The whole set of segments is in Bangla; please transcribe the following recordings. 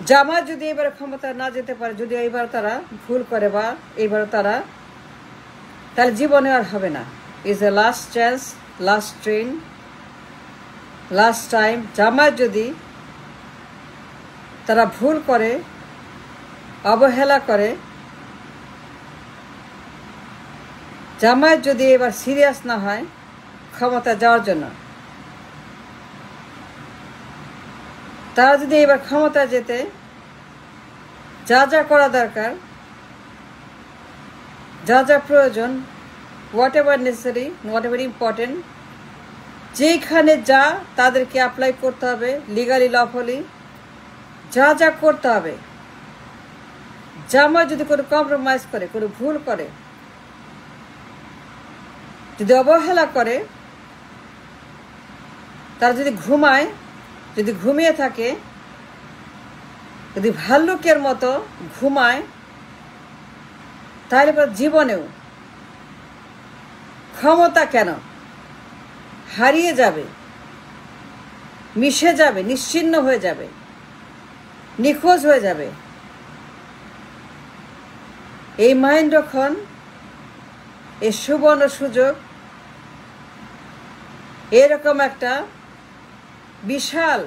জামায়াত যদি এবারে ক্ষমতা না যেতে পারে, যদি এইবার তারা ভুল করে বা এইবার তারা, তাহলে জীবনে আর হবে না। Is a last chance, last train, last time. Jamaat যদি তারা ভুল করে, অবহেলা করে, জামায়াত যদি এবার সিরিয়াস না হয় ক্ষমতা যাওয়ার জন্য, তারা যদি এবার ক্ষমতা যেতে যা যা করা দরকার, যা যা প্রয়োজন, what ever necessary, what ever important, যেখানে যা তাদেরকে অ্যাপ্লাই করতে হবে লিগালি লফুলি, যা যা করতে হবে। জামায়াত যদি কোনো কম্প্রোমাইজ করে, কোনো ভুল করে, যদি অবহেলা করে, তারা যদি ঘুমায়, যদি ঘুমিয়ে থাকে, যদি ভাল্লুকের মতো ঘুমায়, তাহলে জীবনেও ক্ষমতা কেন হারিয়ে যাবে, মিশে যাবে, নিশ্চিহ্ন হয়ে যাবে, নিখোঁজ হয়ে যাবে। এই মহেন্দ্রক্ষণ, এই সুবর্ণ সুযোগ, এরকম একটা বিশাল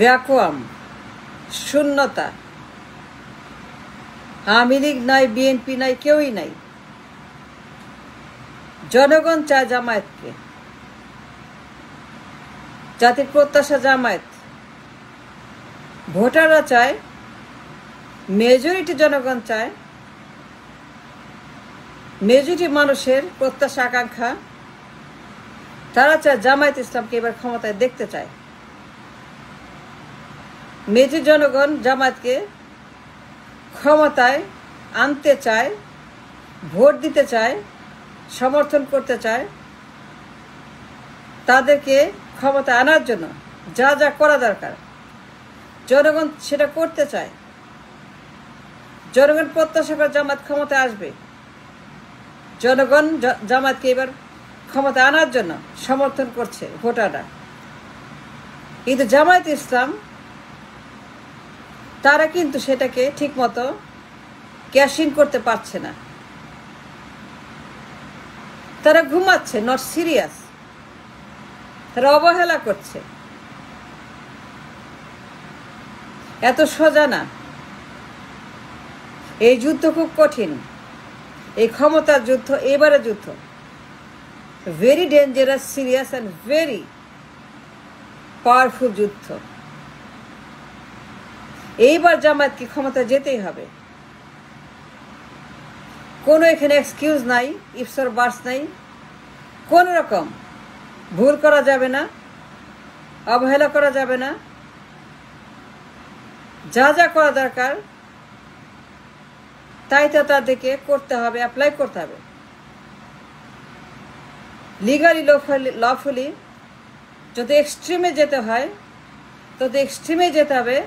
ভ্যাকুয়াম, শূন্যতা, আওয়ামী লীগ নাই, বিএনপি নাই, কেউই নাই। জনগণ চায় জামায়াতকে, জাতির প্রত্যাশা জামায়াত, ভোটাররা চায়, মেজরিটি জনগণ চায়, মেজরিটি মানুষের প্রত্যাশা আকাঙ্ক্ষা, তারা চায় জামায়াত ইসলামকে এবার ক্ষমতায় দেখতে চায়। মেজরিটি জনগণ জামায়াতকে ক্ষমতায় আনতে চায়, ভোট দিতে চায়, সমর্থন করতে চায়। তাদেরকে ক্ষমতা আনার জন্য যা যা করা দরকার জনগণ সেটা করতে চায়। জনগণ প্রত্যাশা করে জামায়াত ক্ষমতায় আসবে, জনগণ জামায়াতকে এবার ক্ষমতা আনার জন্য সমর্থন করছে ভোটাররা। কিন্তু জামায়াত ইসলাম তারা কিন্তু সেটাকে ঠিকমতো ক্যাশ ইন করতে পারছে না। তারা ঘুমাচ্ছে, নট সিরিয়াস, তারা অবহেলা করছে। এত সোজা না, এই যুদ্ধ খুব কঠিন। এই ক্ষমতার যুদ্ধ, এবারে যুদ্ধ very dangerous, serious and very powerful যুদ্ধ। এইবার জামায়াতকে ক্ষমতা যেতেই হবে। কোনো এখানে এক্সকিউজ নাই, ইফসর বার্স নাই। কোনো রকম ভুল করা যাবে না, অবহেলা করা যাবে না। যা যা করা দরকার তাই তো তাদেরকে করতে হবে, অ্যাপ্লাই করতে হবে লিগালি লফুলি। যদি এক্সট্রিমে যেতে হয় তত এক্সট্রিমে যেতে হবে,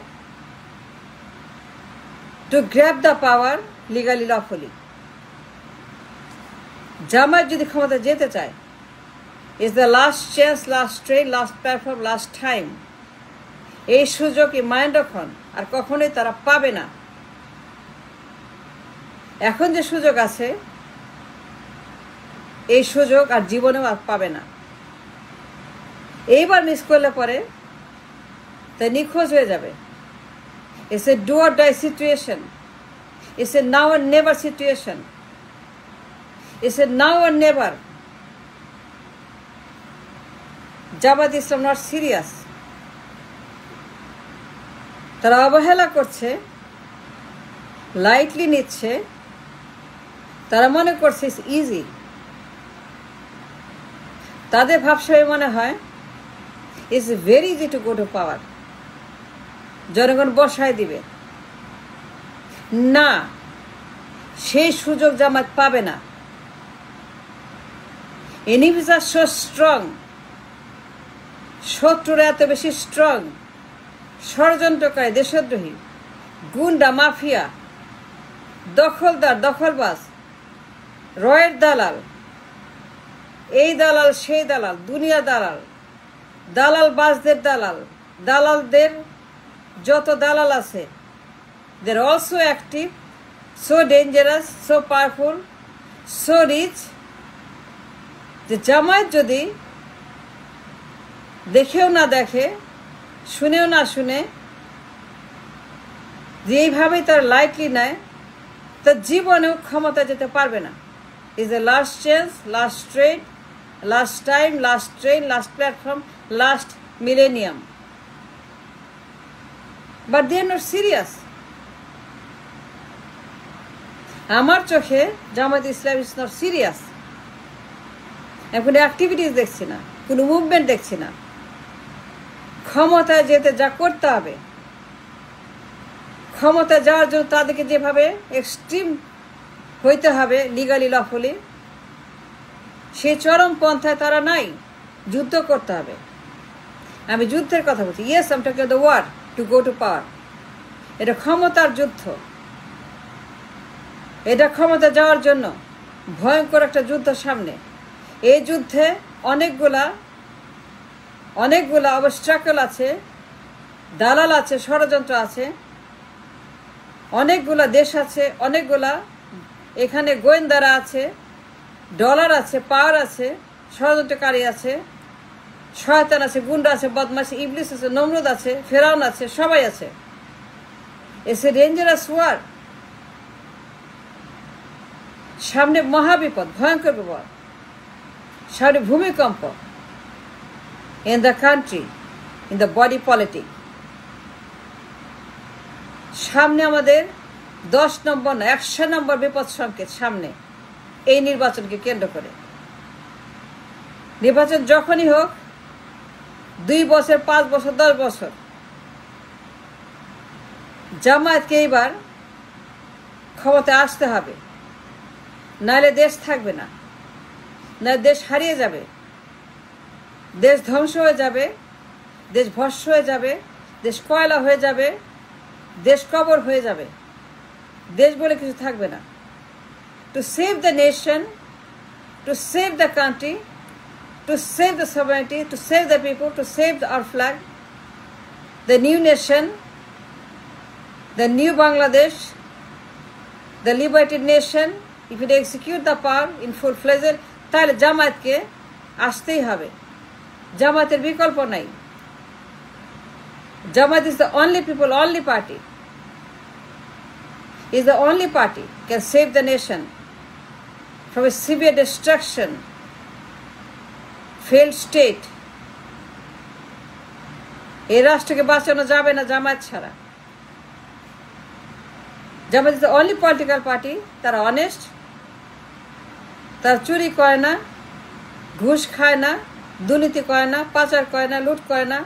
two grab the power legally lawfully. Jamaat যদি ক্ষমতা যেতে চায়, is the last chance, last train, last platform, last time. এই সুযোগ, এই মাইন্ডক্ষণ আর কখনোই তারা পাবে না। এখন যে সুযোগ আছে, এই সুযোগ আর জীবনেও আর পাবে না। এইবার মিস করলে পরে তাই নিখোঁজ হয়ে যাবে। It's a do or die situation, it's a now and never situation, it's a now and never. Jamaat Islam not serious, তারা অবহেলা করছে, লাইটলি নিচ্ছে। তারা মনে করছে ইটস ইজি। তাদের ভাবসাবে মনে হয় it's very easy to go to power, জনগণ বসায় দিবে। না, সেই সুযোগ জামায়াত পাবে না। এনিমিজ আর সো স্ট্রং, শত্রুরা এত বেশি স্ট্রং, ষড়যন্ত্রকারী, দেশদ্রোহী, গুন্ডা, মাফিয়া, দখলদার, দখলবাজ, রয়ের দালাল, এই দালাল সেই দালাল, দুনিয়া দালাল, দালাল বাজদের দালাল, দালালদের যত দালাল আছে, they are also active, so dangerous, so powerful, so rich, যে জামায়াত যদি দেখেও না দেখে, শুনেও না শুনে, যে এইভাবেই তার লাইটলি নেয়, তার জীবনেও ক্ষমতা যেতে পারবে না। Is a last chance, last train, last time, last train, last platform, last millennium. But they are not serious. আমার চোখে Jamaat Islam is not serious. এখন অ্যাক্টিভিটিস দেখছি না, কোনো মুভমেন্ট দেখছি না। ক্ষমতায় যেতে যা করতে হবে, ক্ষমতায় যাওয়ার জন্য তাদেরকে যেভাবে এক্সট্রিম হইতে হবে লিগালি লফুলি, সেই চরম পন্থায় তারা নাই। যুদ্ধ করতে হবে। আমি যুদ্ধের কথা বলছি। Yes, I am talking the war to go to power. এটা ক্ষমতার যুদ্ধ। এটা ক্ষমতা যাওয়ার জন্য ভয়ঙ্কর একটা যুদ্ধ সামনে। এই যুদ্ধে অনেকগুলা অবস্ট্রাকল আছে, দালাল আছে, ষড়যন্ত্র আছে, অনেকগুলা দেশ আছে, অনেকগুলা এখানে গোয়েন্দারা আছে, ডলার আছে, পাওয়ার আছে, ষড়যন্ত্রকারী আছে, শয়তান আছে, গুন্ডা আছে, বদমাশ, ইবলিস আছে, নমরুদ আছে, ফেরাউন আছে, সবাই আছে। It's a dangerous war. সামনে মহাবিপদ, ভয়ঙ্কর বিপদ, সামনে ভূমিকম্প in the country, in the body politic. সামনে আমাদের 10 নম্বর না 100 নম্বর বিপদ সংকেত সামনে, এই নির্বাচনকে কেন্দ্র করে। নির্বাচন যখনই হোক, 2 বছর, 5 বছর, 10 বছর, জামায়াতকে এইবার ক্ষমতায় আসতে হবে, নাহলে দেশ থাকবে না, নাহলে দেশ হারিয়ে যাবে, দেশ ধ্বংস হয়ে যাবে, দেশ ভস্ম হয়ে যাবে, দেশ কয়লা হয়ে যাবে, দেশ কবর হয়ে যাবে, দেশ বলে কিছু থাকবে না। To save the nation, to save the country, to save the sovereignty, to save the people, to save our flag, the new nation, the new Bangladesh, the liberated nation, if it execute the power in full-fledged, তাহলে জামায়াতকে আসতেই হবে। জামায়াতের বিকল্প নাই। Jamaat is the only people, only party, is the only party can save the nation from a severe destruction, failed state. এই রাষ্ট্রকে বাঁচানো যাবে না জামায়াত ছাড়া। Jamaat is the only political party, তারা অনেস্ট, তারা চুরি করে না, ঘুষ খায় না, দুর্নীতি করে না, পাচার করে না, লুট করে না,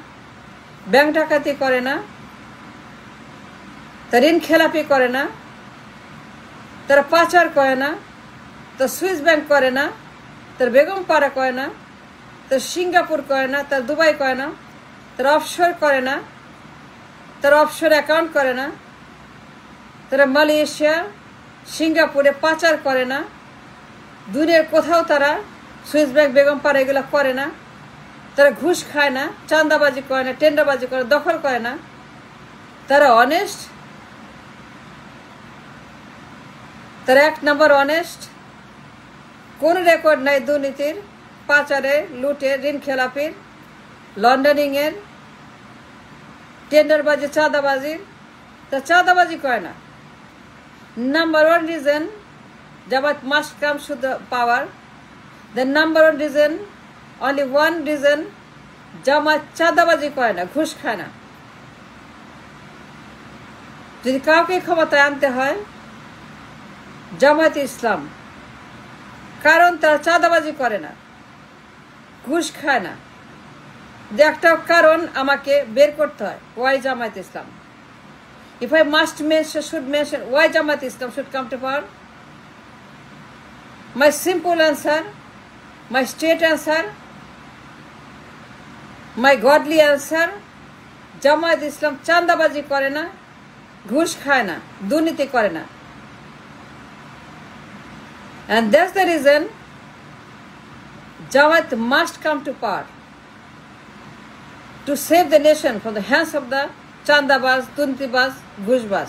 ব্যাংক ডাকাতি করে না, তারা ঋণ খেলাপি করে না, তারা পাচার করে না, তারা সুইস ব্যাংক করে না, তারা বেগম পাড়া করে না, তারা সিঙ্গাপুর করে না, তারা দুবাই করে না, তারা অফশোর করে না, তারা অফশোর অ্যাকাউন্ট করে না, তারা মালয়েশিয়া, সিঙ্গাপুরে পাচার করে না, দুনিয়ার কোথাও তারা সুইস ব্যাংক, বেগম পাড়া এগুলো করে না, তারা ঘুষ খায় না, চাঁদাবাজি করে না, টেন্ডারবাজি করে, দখল করে না, তারা অনেস্ট, তারা 1 নম্বর অনেস্ট, কোন রেকর্ড নাই দুর্নীতির, পাচারের, লুটের, ঋণ খেলাপির, লন্ডারিংয়ের, টেন্ডারবাজি, চাঁদাবাজির, তা চাঁদাবাজি করে না। Number 1 reason Jamaat must come to the power. The number 1 reason, only one reason, জামাত চাঁদাবাজি করে না, ঘুষ খায় না। যদি কাউকে ক্ষমতায় আনতে হয়, জামায়াত ইসলাম, কারণ তারা চাঁদাবাজি করে না, ঘুষ খায় না। একটা কারণ আমাকে বের করতে হয়, why Jamaat Islam. If I must mention, should mention why Jamaat Islam should come to power, my simple answer, my straight answer, my godly answer, Jamaat Islam চাঁদাবাজি করে না, ঘুষ খায় না, দুর্নীতি করে না। And that's the reason Jamaat must come to power to save the nation from the hands of the চাঁদাবাজ, দুর্নীতিবাজ, ঘুষবাজ।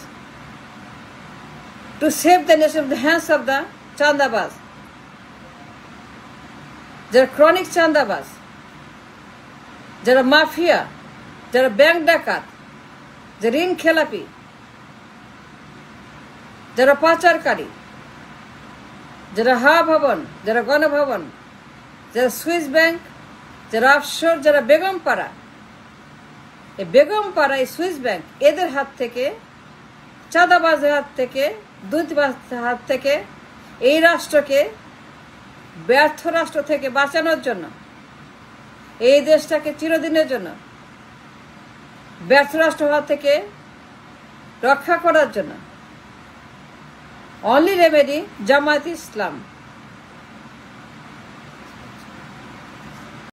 To save the nation from the hands of the চাঁদাবাজ, যারা ক্রনিক চাঁদাবাজ, যারা মাফিয়া, যারা ব্যাংক ডাকাত, যারা ঋণ খেলাপি, যারা পাচারকারী, যারা হা ভবন, যারা গণভবন, যারা সুইস ব্যাংক, যারা অফশোর, যারা বেগমপাড়া, এই বেগমপাড়া, এই সুইস ব্যাংক, এদের হাত থেকে, চাঁদাবাজের হাত থেকে, দুর্নীতিবাজের হাত থেকে এই রাষ্ট্রকে ব্যর্থ রাষ্ট্র থেকে বাঁচানোর জন্য, এই দেশটাকে চিরদিনের জন্য ব্যর্থ রাষ্ট্র হওয়া থেকে রক্ষা করার জন্য অনলি রেমেডি জামায়াত ইসলাম।